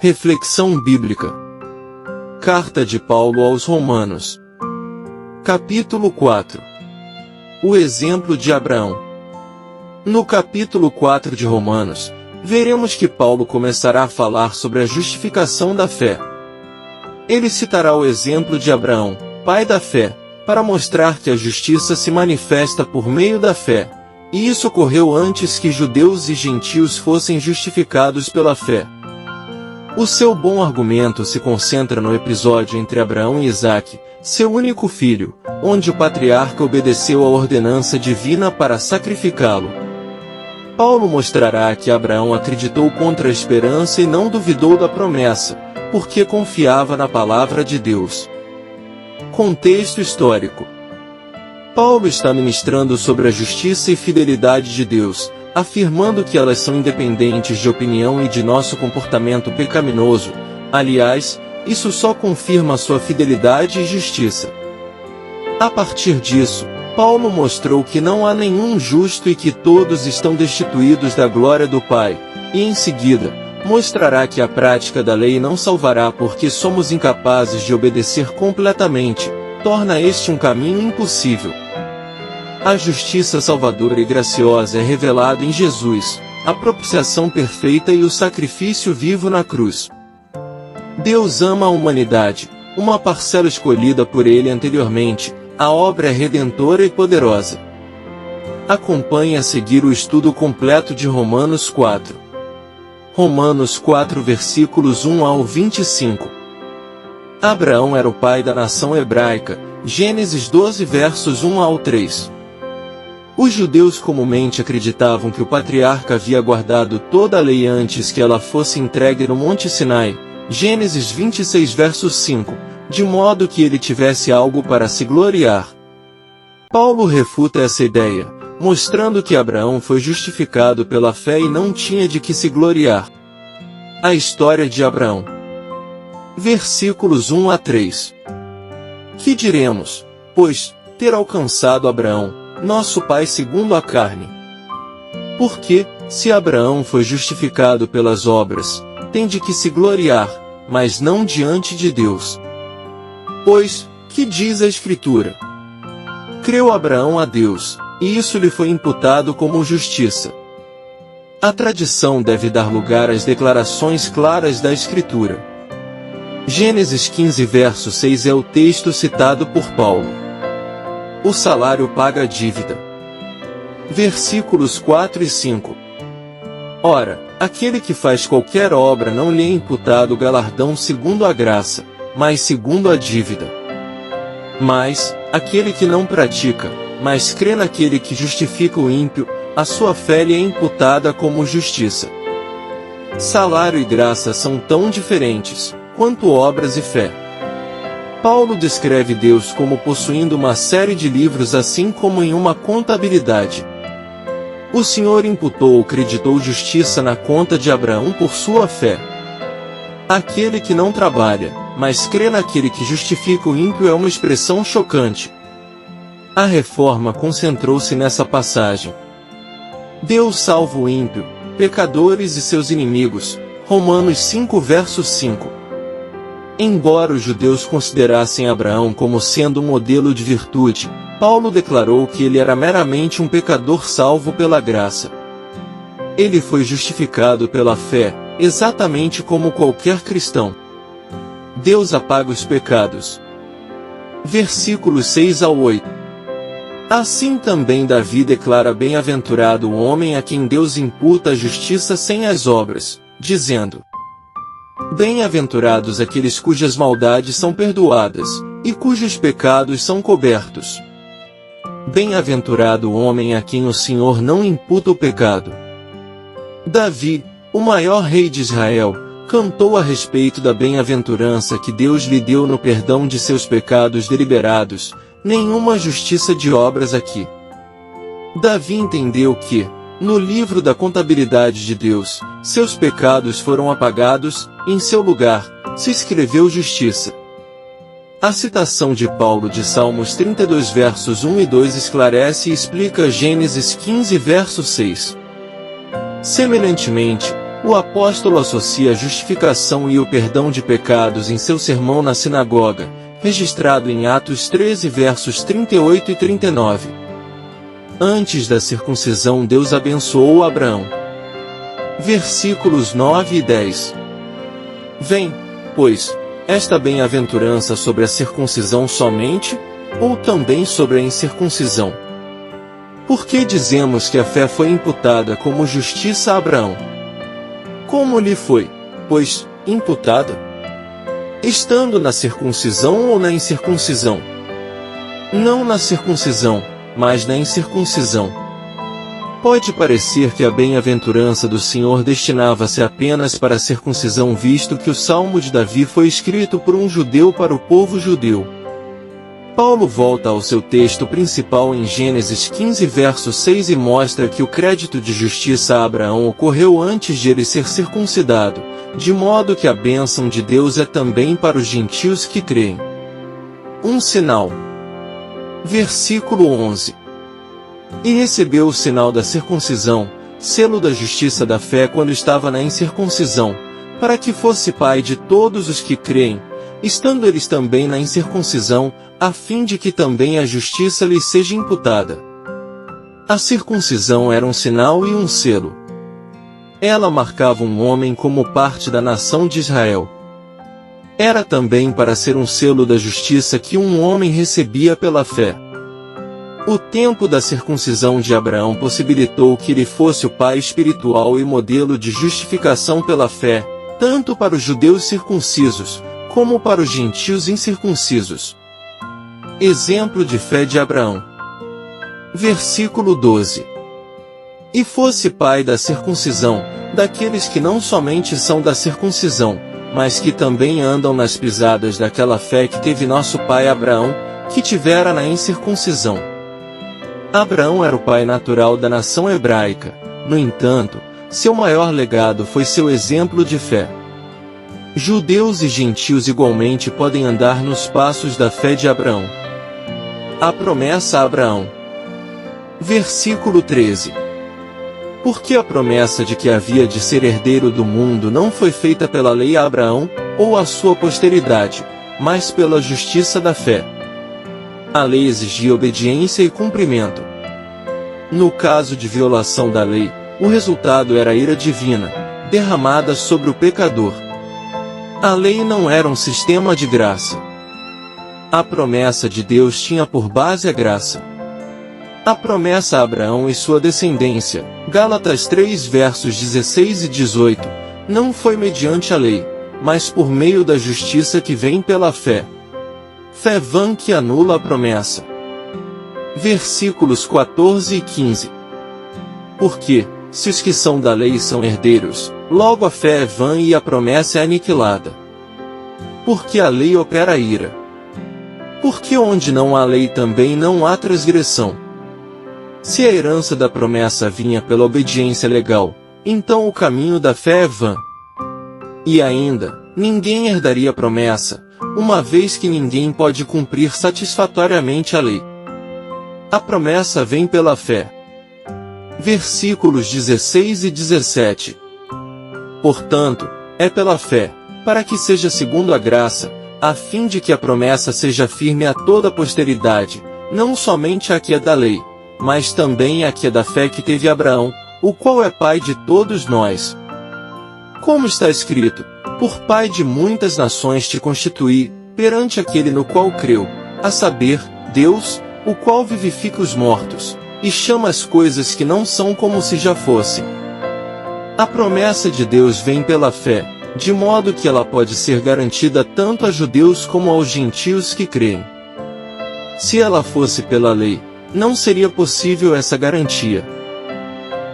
Reflexão bíblica. Carta de Paulo aos Romanos. Capítulo 4. O exemplo de Abraão. No capítulo 4 de Romanos, veremos que Paulo começará a falar sobre a justificação da fé. Ele citará o exemplo de Abraão, pai da fé, para mostrar que a justiça se manifesta por meio da fé, e isso ocorreu antes que judeus e gentios fossem justificados pela fé. O seu bom argumento se concentra no episódio entre Abraão e Isaque, seu único filho, onde o patriarca obedeceu à ordenança divina para sacrificá-lo. Paulo mostrará que Abraão acreditou contra a esperança e não duvidou da promessa, porque confiava na palavra de Deus. Contexto histórico. Paulo está ministrando sobre a justiça e fidelidade de Deus, afirmando que elas são independentes de opinião e de nosso comportamento pecaminoso. Aliás, isso só confirma sua fidelidade e justiça. A partir disso, Paulo mostrou que não há nenhum justo e que todos estão destituídos da glória do Pai, e em seguida, mostrará que a prática da lei não salvará porque somos incapazes de obedecer completamente, torna este um caminho impossível. A justiça salvadora e graciosa é revelada em Jesus, a propiciação perfeita e o sacrifício vivo na cruz. Deus ama a humanidade, uma parcela escolhida por Ele anteriormente, a obra é redentora e poderosa. Acompanhe a seguir o estudo completo de Romanos 4. Romanos 4 versículos 1 ao 25. Abraão era o pai da nação hebraica, Gênesis 12 versos 1 ao 3. Os judeus comumente acreditavam que o patriarca havia guardado toda a lei antes que ela fosse entregue no Monte Sinai, Gênesis 26 versos 5, de modo que ele tivesse algo para se gloriar. Paulo refuta essa ideia, mostrando que Abraão foi justificado pela fé e não tinha de que se gloriar. A história de Abraão. Versículos 1 a 3. Que diremos, pois, ter alcançado Abraão, nosso pai segundo a carne? Porque, se Abraão foi justificado pelas obras, tem de que se gloriar, mas não diante de Deus. Pois, que diz a Escritura? Creu Abraão a Deus, e isso lhe foi imputado como justiça. A tradição deve dar lugar às declarações claras da Escritura. Gênesis 15 verso 6 é o texto citado por Paulo. O salário paga a dívida. Versículos 4 e 5. Ora, aquele que faz qualquer obra não lhe é imputado galardão segundo a graça, mas segundo a dívida. Mas, aquele que não pratica, mas crê naquele que justifica o ímpio, a sua fé lhe é imputada como justiça. Salário e graça são tão diferentes, quanto obras e fé. Paulo descreve Deus como possuindo uma série de livros assim como em uma contabilidade. O Senhor imputou ou creditou justiça na conta de Abraão por sua fé. Aquele que não trabalha, mas crê naquele que justifica o ímpio é uma expressão chocante. A reforma concentrou-se nessa passagem. Deus salva o ímpio, pecadores e seus inimigos, Romanos 5 verso 5. Embora os judeus considerassem Abraão como sendo um modelo de virtude, Paulo declarou que ele era meramente um pecador salvo pela graça. Ele foi justificado pela fé, exatamente como qualquer cristão. Deus apaga os pecados. Versículos 6 ao 8. Assim também Davi declara bem-aventurado o homem a quem Deus imputa a justiça sem as obras, dizendo: Bem-aventurados aqueles cujas maldades são perdoadas, e cujos pecados são cobertos. Bem-aventurado o homem a quem o Senhor não imputa o pecado. Davi, o maior rei de Israel, cantou a respeito da bem-aventurança que Deus lhe deu no perdão de seus pecados deliberados, nenhuma justiça de obras aqui. Davi entendeu que, no livro da contabilidade de Deus, seus pecados foram apagados, em seu lugar, se escreveu justiça. A citação de Paulo de Salmos 32 versos 1 e 2 esclarece e explica Gênesis 15 verso 6. Semelhantemente, O apóstolo associa a justificação e o perdão de pecados em seu sermão na sinagoga, registrado em Atos 13 versos 38 e 39. Antes da circuncisão Deus abençoou Abraão. Versículos 9 e 10. Vem, pois, esta bem-aventurança sobre a circuncisão somente, ou também sobre a incircuncisão? Por que dizemos que a fé foi imputada como justiça a Abraão? Como lhe foi, pois, imputada? Estando na circuncisão ou na incircuncisão? Não na circuncisão, mas na incircuncisão. Pode parecer que a bem-aventurança do Senhor destinava-se apenas para a circuncisão, visto que o Salmo de Davi foi escrito por um judeu para o povo judeu. Paulo volta ao seu texto principal em Gênesis 15 verso 6 e mostra que o crédito de justiça a Abraão ocorreu antes de ele ser circuncidado, de modo que a bênção de Deus é também para os gentios que creem. Um sinal. Versículo 11. E recebeu o sinal da circuncisão, selo da justiça da fé quando estava na incircuncisão, para que fosse pai de todos os que creem, estando eles também na incircuncisão, a fim de que também a justiça lhes seja imputada. A circuncisão era um sinal e um selo. Ela marcava um homem como parte da nação de Israel. Era também para ser um selo da justiça que um homem recebia pela fé. O tempo da circuncisão de Abraão possibilitou que ele fosse o pai espiritual e modelo de justificação pela fé, tanto para os judeus circuncisos, como para os gentios incircuncisos. Exemplo de fé de Abraão. Versículo 12. E fosse pai da circuncisão, daqueles que não somente são da circuncisão, mas que também andam nas pisadas daquela fé que teve nosso pai Abraão, que tivera na incircuncisão. Abraão era o pai natural da nação hebraica, no entanto, seu maior legado foi seu exemplo de fé. Judeus e gentios igualmente podem andar nos passos da fé de Abraão. A promessa a Abraão. Versículo 13. Porque a promessa de que havia de ser herdeiro do mundo não foi feita pela lei a Abraão, ou a sua posteridade, mas pela justiça da fé. A lei exigia obediência e cumprimento. No caso de violação da lei, o resultado era a ira divina, derramada sobre o pecador. A lei não era um sistema de graça. A promessa de Deus tinha por base a graça. A promessa a Abraão e sua descendência, Gálatas 3 versos 16 e 18, não foi mediante a lei, mas por meio da justiça que vem pela fé. Fé vã que anula a promessa. Versículos 14 e 15. Porque, se os que são da lei são herdeiros, logo a fé é vã e a promessa é aniquilada. Porque a lei opera a ira. Porque onde não há lei também não há transgressão. Se a herança da promessa vinha pela obediência legal, então o caminho da fé é vã. E ainda, ninguém herdaria a promessa, uma vez que ninguém pode cumprir satisfatoriamente a lei. A promessa vem pela fé. Versículos 16 e 17. Portanto, é pela fé, para que seja segundo a graça, a fim de que a promessa seja firme a toda a posteridade, não somente a que é da lei, mas também a que é da fé que teve Abraão, o qual é pai de todos nós. Como está escrito, por pai de muitas nações te constituí, perante aquele no qual creu, a saber, Deus, o qual vivifica os mortos, e chama as coisas que não são como se já fossem. A promessa de Deus vem pela fé, de modo que ela pode ser garantida tanto a judeus como aos gentios que creem. Se ela fosse pela lei, não seria possível essa garantia.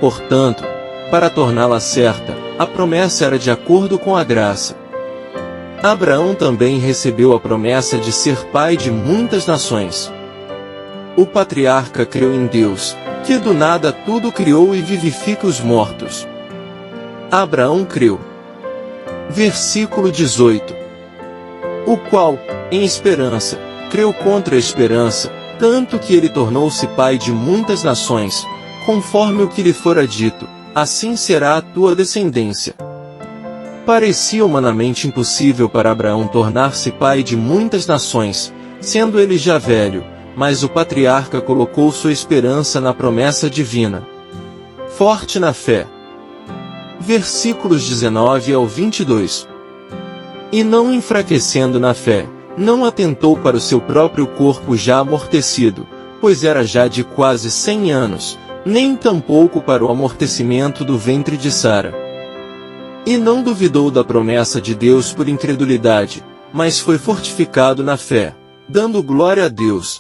Portanto, para torná-la certa, a promessa era de acordo com a graça. Abraão também recebeu a promessa de ser pai de muitas nações. O patriarca creu em Deus, que do nada tudo criou e vivifica os mortos. Abraão creu. Versículo 18. O qual, em esperança, creu contra a esperança, tanto que ele tornou-se pai de muitas nações, conforme o que lhe fora dito, assim será a tua descendência. Parecia humanamente impossível para Abraão tornar-se pai de muitas nações, sendo ele já velho, mas o patriarca colocou sua esperança na promessa divina. Forte na fé. Versículos 19 ao 22. E não enfraquecendo na fé, não atentou para o seu próprio corpo já amortecido, pois era já de quase 100 anos, nem tampouco para o amortecimento do ventre de Sara. E não duvidou da promessa de Deus por incredulidade, mas foi fortificado na fé, dando glória a Deus.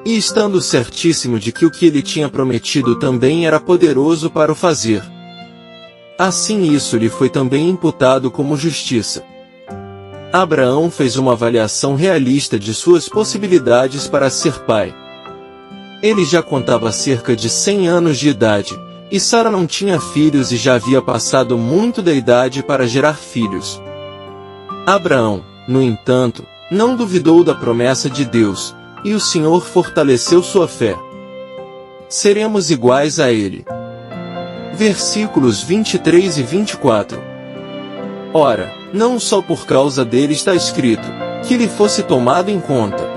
E estando certíssimo de que o que ele tinha prometido também era poderoso para o fazer. Assim isso lhe foi também imputado como justiça. Abraão fez uma avaliação realista de suas possibilidades para ser pai. Ele já contava cerca de 100 anos de idade, e Sara não tinha filhos e já havia passado muito da idade para gerar filhos. Abraão, no entanto, não duvidou da promessa de Deus, e o Senhor fortaleceu sua fé. Seremos iguais a ele. Versículos 23 e 24. Ora, não só por causa dele está escrito, que lhe fosse tomado em conta,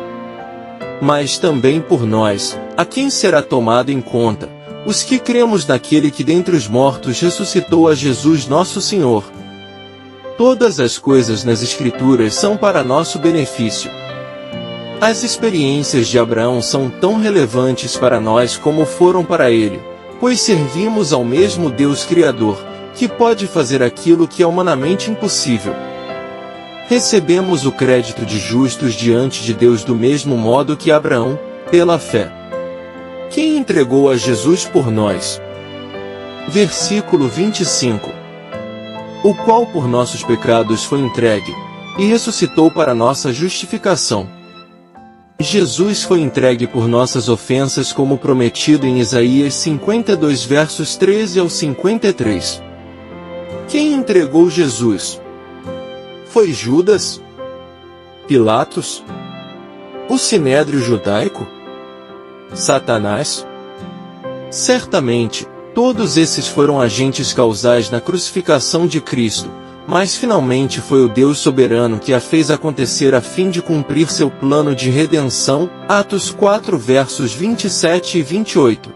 mas também por nós, a quem será tomado em conta, os que cremos naquele que dentre os mortos ressuscitou a Jesus nosso Senhor. Todas as coisas nas Escrituras são para nosso benefício. As experiências de Abraão são tão relevantes para nós como foram para ele, pois servimos ao mesmo Deus Criador, que pode fazer aquilo que é humanamente impossível. Recebemos o crédito de justos diante de Deus do mesmo modo que Abraão, pela fé. Quem entregou a Jesus por nós? Versículo 25. O qual por nossos pecados foi entregue, e ressuscitou para nossa justificação. Jesus foi entregue por nossas ofensas como prometido em Isaías 52 versos 13 ao 53. Quem entregou Jesus? Foi Judas? Pilatos? O Sinédrio judaico? Satanás? Certamente, todos esses foram agentes causais na crucificação de Cristo, mas finalmente foi o Deus soberano que a fez acontecer a fim de cumprir seu plano de redenção. Atos 4 versos 27 e 28.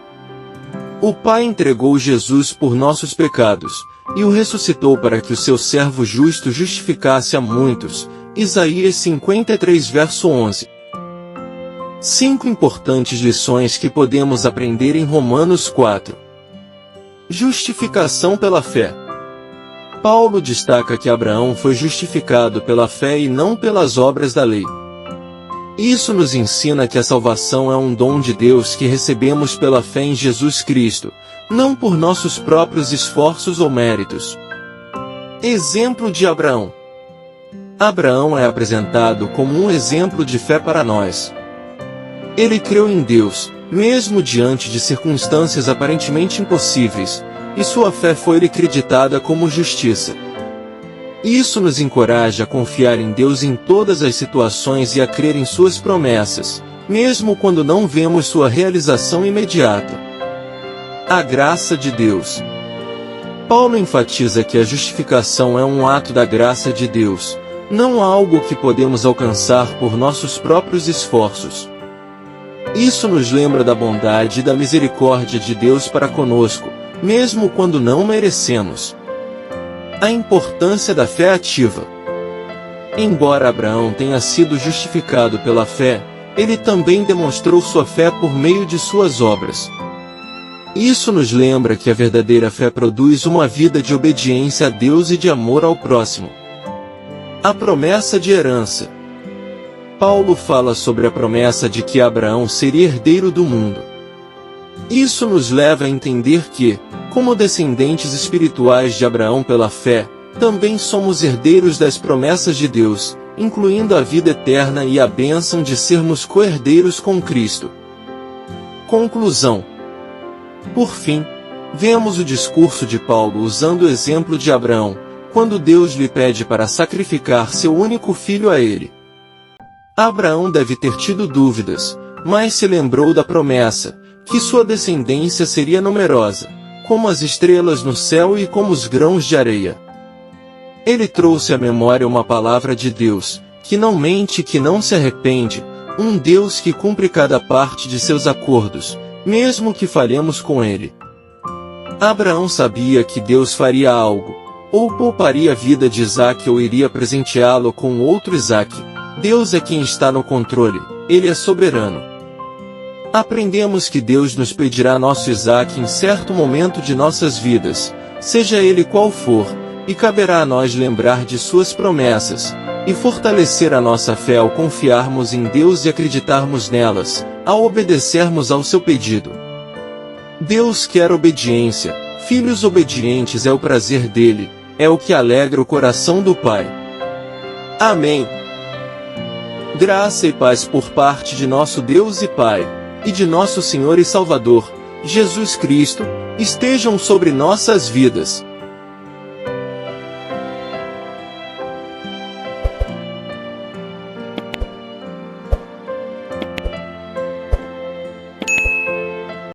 O Pai entregou Jesus por nossos pecados, e o ressuscitou para que o seu servo justo justificasse a muitos. Isaías 53 verso 11. 5 importantes lições que podemos aprender em Romanos 4. Justificação pela fé. Paulo destaca que Abraão foi justificado pela fé e não pelas obras da lei. Isso nos ensina que a salvação é um dom de Deus que recebemos pela fé em Jesus Cristo, não por nossos próprios esforços ou méritos. Exemplo de Abraão. Abraão é apresentado como um exemplo de fé para nós. Ele creu em Deus, mesmo diante de circunstâncias aparentemente impossíveis, e sua fé foi-lhe creditada como justiça. Isso nos encoraja a confiar em Deus em todas as situações e a crer em suas promessas, mesmo quando não vemos sua realização imediata. A graça de Deus. Paulo enfatiza que a justificação é um ato da graça de Deus, não algo que podemos alcançar por nossos próprios esforços. Isso nos lembra da bondade e da misericórdia de Deus para conosco, mesmo quando não merecemos. A importância da fé ativa. Embora Abraão tenha sido justificado pela fé, ele também demonstrou sua fé por meio de suas obras. Isso nos lembra que a verdadeira fé produz uma vida de obediência a Deus e de amor ao próximo. A promessa de herança. Paulo fala sobre a promessa de que Abraão seria herdeiro do mundo. Isso nos leva a entender que, como descendentes espirituais de Abraão pela fé, também somos herdeiros das promessas de Deus, incluindo a vida eterna e a bênção de sermos co-herdeiros com Cristo. Conclusão. Por fim, vemos o discurso de Paulo usando o exemplo de Abraão, quando Deus lhe pede para sacrificar seu único filho a ele. Abraão deve ter tido dúvidas, mas se lembrou da promessa, que sua descendência seria numerosa, como as estrelas no céu e como os grãos de areia. Ele trouxe à memória uma palavra de Deus, que não mente e que não se arrepende, um Deus que cumpre cada parte de seus acordos, mesmo que falhemos com ele. Abraão sabia que Deus faria algo, ou pouparia a vida de Isaque ou iria presenteá-lo com outro Isaque. Deus é quem está no controle, ele é soberano. Aprendemos que Deus nos pedirá nosso Isaque em certo momento de nossas vidas, seja ele qual for, e caberá a nós lembrar de suas promessas, e fortalecer a nossa fé ao confiarmos em Deus e acreditarmos nelas, ao obedecermos ao seu pedido. Deus quer obediência, filhos obedientes é o prazer dele, é o que alegra o coração do Pai. Amém. Graça e paz por parte de nosso Deus e Pai, e de nosso Senhor e Salvador, Jesus Cristo, estejam sobre nossas vidas.